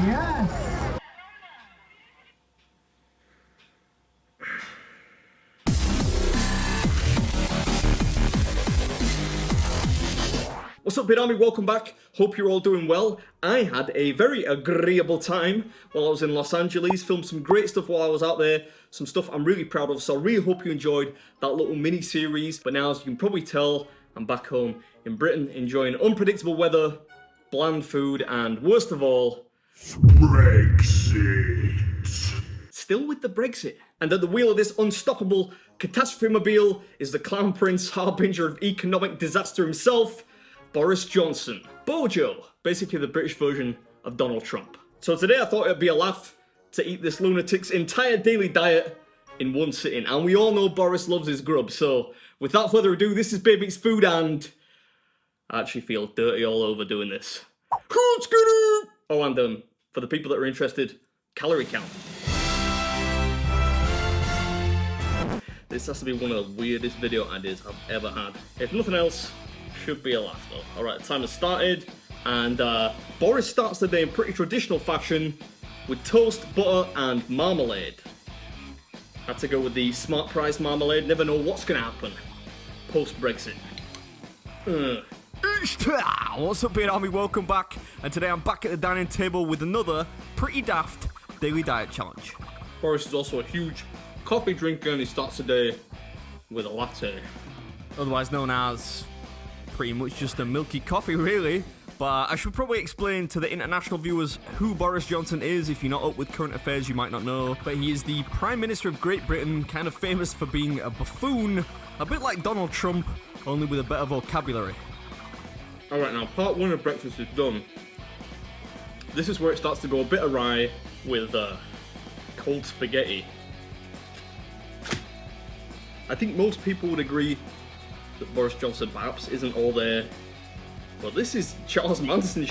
Yes! What's up, Beard Army? Welcome back. Hope you're all doing well. I had a very agreeable time while I was in Los Angeles. Filmed some great stuff while I was out there. Some stuff I'm really proud of. So I really hope you enjoyed that little mini-series. But now, as you can probably tell, I'm back home in Britain enjoying unpredictable weather, bland food, and worst of all, Brexit. Still with the Brexit. And at the wheel of this unstoppable catastrophe-mobile is the clown prince, harbinger of economic disaster himself, Boris Johnson. Bojo, basically the British version of Donald Trump. So today I thought it'd be a laugh to eat this lunatic's entire daily diet in one sitting. And we all know Boris loves his grub, so without further ado, this is BeardMeatsFood, and I actually feel dirty all over doing this. Oh, and for the people that are interested, calorie count. This has to be one of the weirdest video ideas I've ever had. If nothing else, should be a laugh though. Alright, time has started, and Boris starts the day in pretty traditional fashion with toast, butter, and marmalade. Had to go with the smart price marmalade, never know what's gonna happen post-Brexit. What's up, Beard Army? Welcome back, and today I'm back at the dining table with another pretty daft daily diet challenge. Boris is also a huge coffee drinker, and he starts the day with a latte. Otherwise known as pretty much just a milky coffee, really. But I should probably explain to the international viewers who Boris Johnson is. If you're not up with current affairs, you might not know. But he is the Prime Minister of Great Britain, kind of famous for being a buffoon, a bit like Donald Trump, only with a better vocabulary. Alright, now part one of breakfast is done. This is where it starts to go a bit awry with cold spaghetti. I think most people would agree that Boris Johnson perhaps isn't all there. But this is Charles Manson.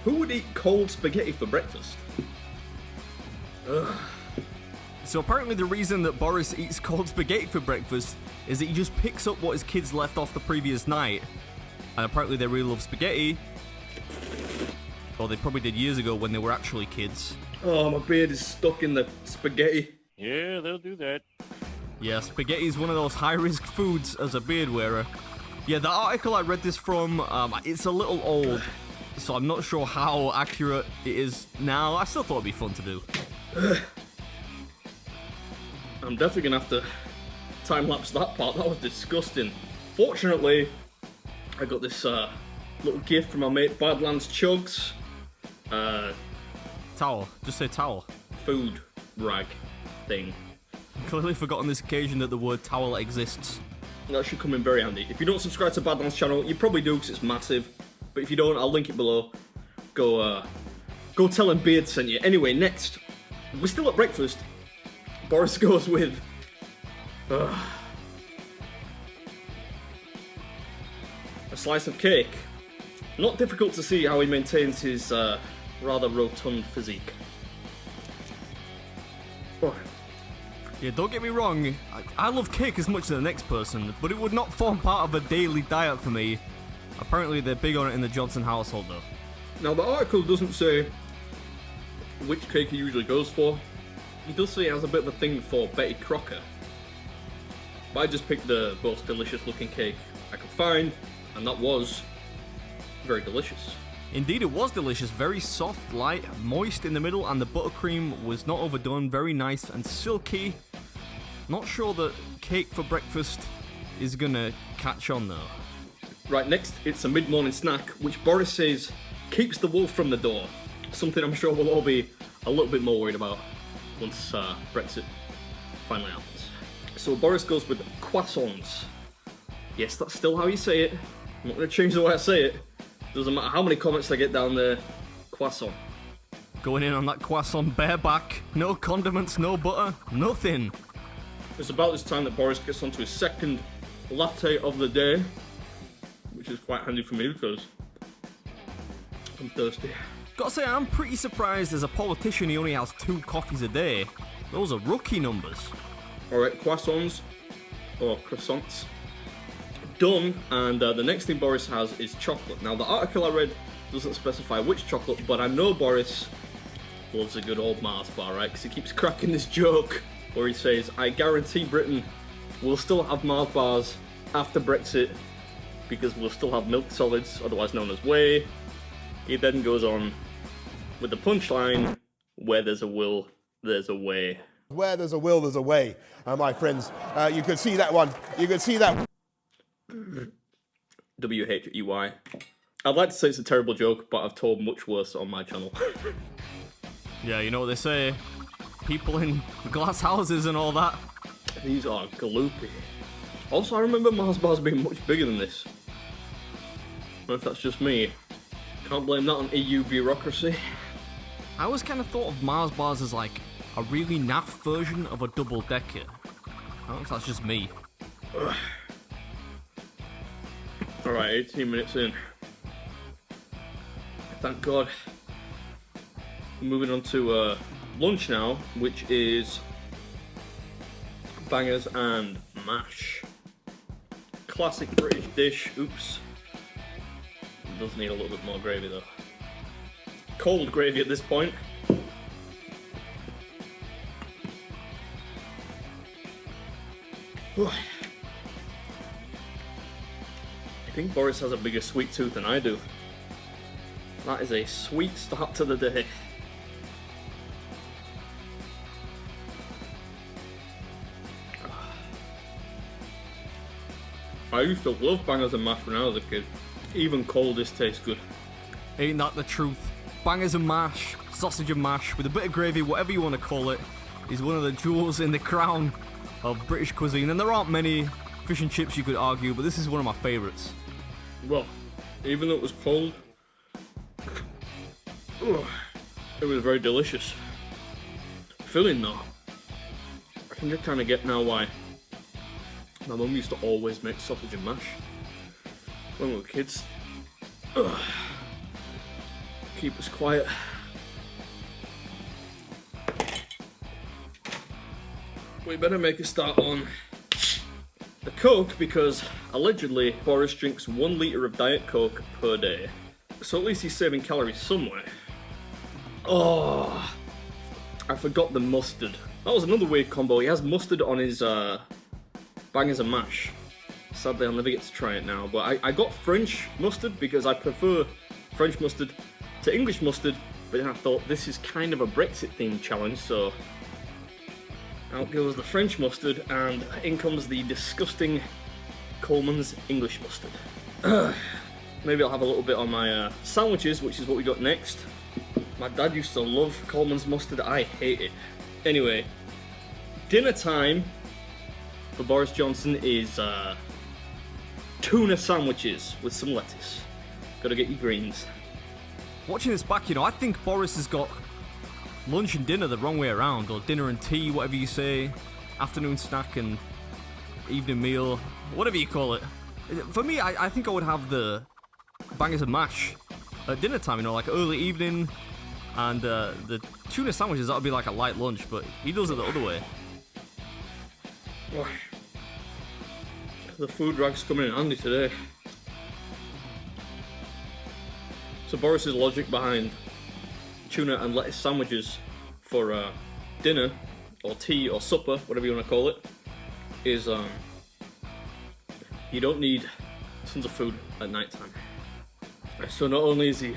Who would eat cold spaghetti for breakfast? Ugh. So apparently the reason that Boris eats cold spaghetti for breakfast is that he just picks up what his kids left off the previous night. And apparently they really love spaghetti. Or they probably did years ago when they were actually kids. Oh, my beard is stuck in the spaghetti. Yeah, they'll do that. Yeah, spaghetti is one of those high-risk foods as a beard wearer. Yeah, the article I read this from, it's a little old, so I'm not sure how accurate it is now. I still thought it'd be fun to do. I'm definitely gonna have to time-lapse that part. That was disgusting. Fortunately, I got this little gift from my mate Badlands Chugs. Towel. Just say towel. Food rag thing. Clearly forgot on this occasion that the word towel exists. That should come in very handy. If you don't subscribe to Badlands channel, you probably do because it's massive. But if you don't, I'll link it below. Go tell him Beard sent you. Anyway, next, we're still at breakfast. Boris goes with a slice of cake. Not difficult to see how he maintains his rather rotund physique. Oh. Yeah, don't get me wrong, I love cake as much as the next person, but it would not form part of a daily diet for me. Apparently they're big on it in the Johnson household though. Now the article doesn't say which cake he usually goes for. He does say he has a bit of a thing for Betty Crocker. But I just picked the most delicious looking cake I could find, and that was very delicious. Indeed, it was delicious. Very soft, light, moist in the middle, and the buttercream was not overdone. Very nice and silky. Not sure that cake for breakfast is gonna catch on though. Right, next it's a mid-morning snack, which Boris says keeps the wolf from the door. Something I'm sure we'll all be a little bit more worried about once Brexit finally happens. So Boris goes with croissants. Yes, that's still how you say it. I'm not gonna change the way I say it. Doesn't matter how many comments I get down there. Croissant. Going in on that croissant bareback. No condiments, no butter, nothing. It's about this time that Boris gets onto his second latte of the day, which is quite handy for me because I'm thirsty. Gotta say, I'm pretty surprised as a politician he only has 2 coffees a day. Those are rookie numbers. Alright, croissants, or croissants, done, and the next thing Boris has is chocolate. Now the article I read doesn't specify which chocolate, but I know Boris loves a good old Mars bar, right? Because he keeps cracking this joke where he says, I guarantee Britain will still have Mars bars after Brexit because we'll still have milk solids, otherwise known as whey. He then goes on with the punchline, where there's a will, there's a way. Where there's a will, there's a way, my friends. You can see that one. You can see that. W-H-E-Y. I'd like to say it's a terrible joke, but I've told much worse on my channel. Yeah, you know what they say. People in glass houses and all that. These are gloopy. Also, I remember Mars bars being much bigger than this. I don't know if that's just me. Can't blame that on EU bureaucracy. I always kind of thought of Mars bars as like a really naff version of a double-decker. I don't know if that's just me. Alright, 18 minutes in. Thank God. Moving on to lunch now, which is bangers and mash. Classic British dish. Oops. It does need a little bit more gravy though. Cold gravy at this point. I think Boris has a bigger sweet tooth than I do. That is a sweet start to the day. I used to love bangers and mash when I was a kid. Even cold, this tastes good. Ain't that the truth? Bangers and mash, sausage and mash, with a bit of gravy, whatever you want to call it, is one of the jewels in the crown of British cuisine. And there aren't many fish and chips you could argue, but this is one of my favourites. Well, even though it was cold, it was very delicious. Filling though. I think I kind of get now why my mum used to always make sausage and mash when we were kids. Keep us quiet. We better make a start on the Coke because allegedly Boris drinks 1 litre of Diet Coke per day. So at least he's saving calories somewhere. Oh, I forgot the mustard. That was another weird combo. He has mustard on his bangers and mash. Sadly, I'll never get to try it now, but I got French mustard because I prefer French mustard to English mustard, but then I thought this is kind of a Brexit themed challenge, so out goes the French mustard, and in comes the disgusting Coleman's English mustard. Maybe I'll have a little bit on my sandwiches, which is what we got next. My dad used to love Coleman's mustard, I hate it. Anyway, dinner time for Boris Johnson is tuna sandwiches with some lettuce. Gotta get your greens. Watching this back, you know, I think Boris has got lunch and dinner the wrong way around, or dinner and tea, whatever you say, afternoon snack and evening meal, whatever you call it. For me, I think I would have the bangers and mash at dinner time, you know, like early evening, and the tuna sandwiches, that would be like a light lunch, but he does it the other way. The food rag's coming in handy today. So Boris's logic behind tuna and lettuce sandwiches for dinner, or tea, or supper, whatever you want to call it, is you don't need tons of food at night time. So not only is he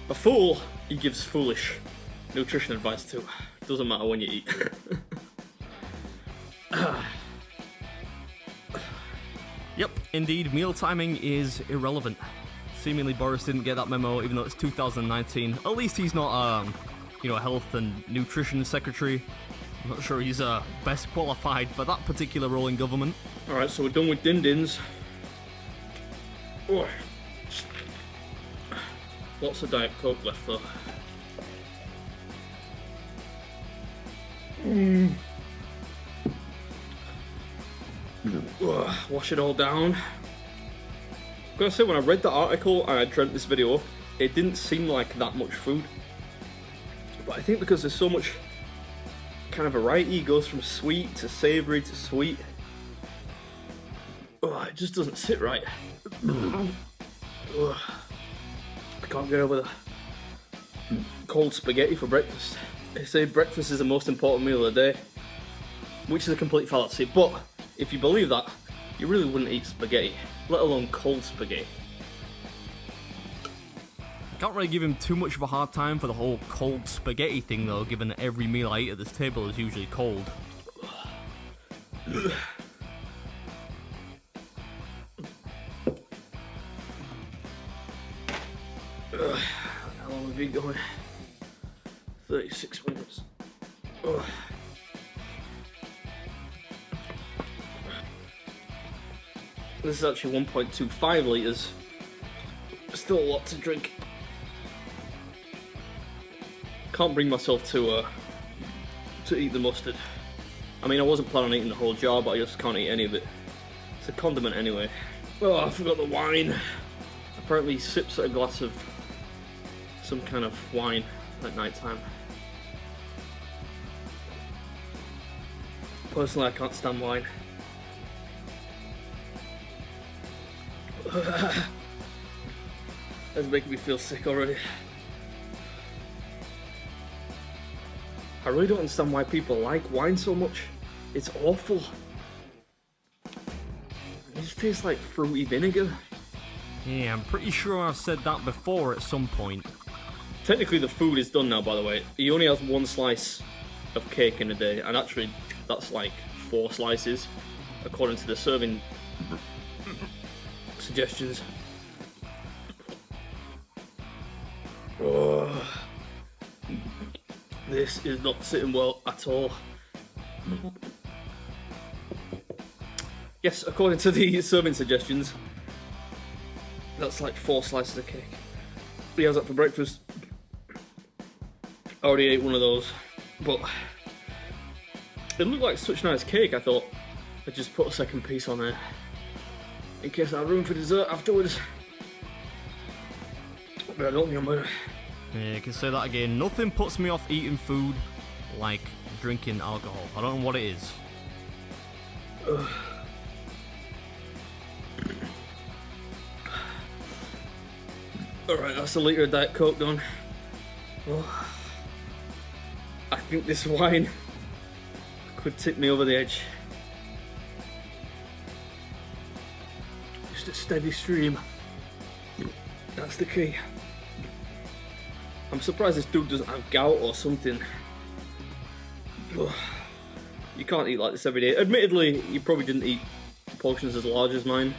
a fool, he gives foolish nutrition advice too. Doesn't matter when you eat. Yep, indeed, meal timing is irrelevant. Seemingly Boris didn't get that memo, even though it's 2019. At least he's not, you know, a health and nutrition secretary. I'm not sure he's best qualified for that particular role in government. Alright, so we're done with din-dins. Oh. Lots of Diet Coke left though. Wash it all down. I've got to say, when I read the article and I dreamt this video up, it didn't seem like that much food. But I think because there's so much kind of variety, it goes from sweet to savoury to sweet. It just doesn't sit right. I can't get over cold spaghetti for breakfast. They say breakfast is the most important meal of the day, which is a complete fallacy, but if you believe that, you really wouldn't eat spaghetti, let alone cold spaghetti. Can't really give him too much of a hard time for the whole cold spaghetti thing though, given that every meal I eat at this table is usually cold. How long have we been going? 36 minutes. Ugh. This is actually 1.25 litres. Still a lot to drink. Can't bring myself to eat the mustard. I mean, I wasn't planning on eating the whole jar, but I just can't eat any of it. It's a condiment anyway. Oh, I forgot the wine. Apparently he sips at a glass of some kind of wine at night time. Personally, I can't stand wine. That's making me feel sick already. I really don't understand why people like wine so much. It's awful. It just tastes like fruity vinegar. Yeah, I'm pretty sure I've said that before at some point. Technically the food is done now, by the way. He only has one slice of cake in a day, and actually that's like 4 slices, according to the serving suggestions. Oh, this is not sitting well at all. Yes, according to the serving suggestions, that's like 4 slices of cake. He has that for breakfast. I already ate one of those, but it looked like such nice cake, I thought I'd just put a second piece on there in case I have room for dessert afterwards. But I don't think I'm gonna. Yeah, you can say that again. Nothing puts me off eating food like drinking alcohol. I don't know what it is. Alright, that's a litre of Diet Coke done. Oh, I think this wine could tip me over the edge. Just a steady stream. That's the key. I'm surprised this dude doesn't have gout or something. Ugh. You can't eat like this every day. Admittedly, you probably didn't eat portions as large as mine.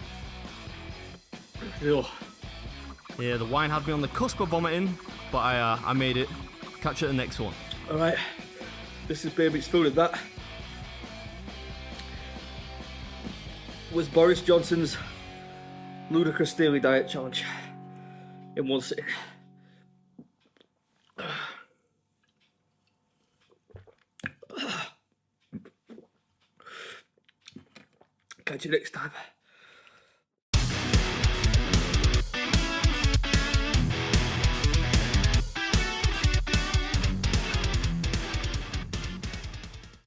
Ugh. Yeah, the wine had me on the cusp of vomiting, but I made it. Catch you at the next one. Alright, this is BeardMeatsFood at that. Was Boris Johnson's ludicrous daily diet challenge in one sitting. Catch you next time.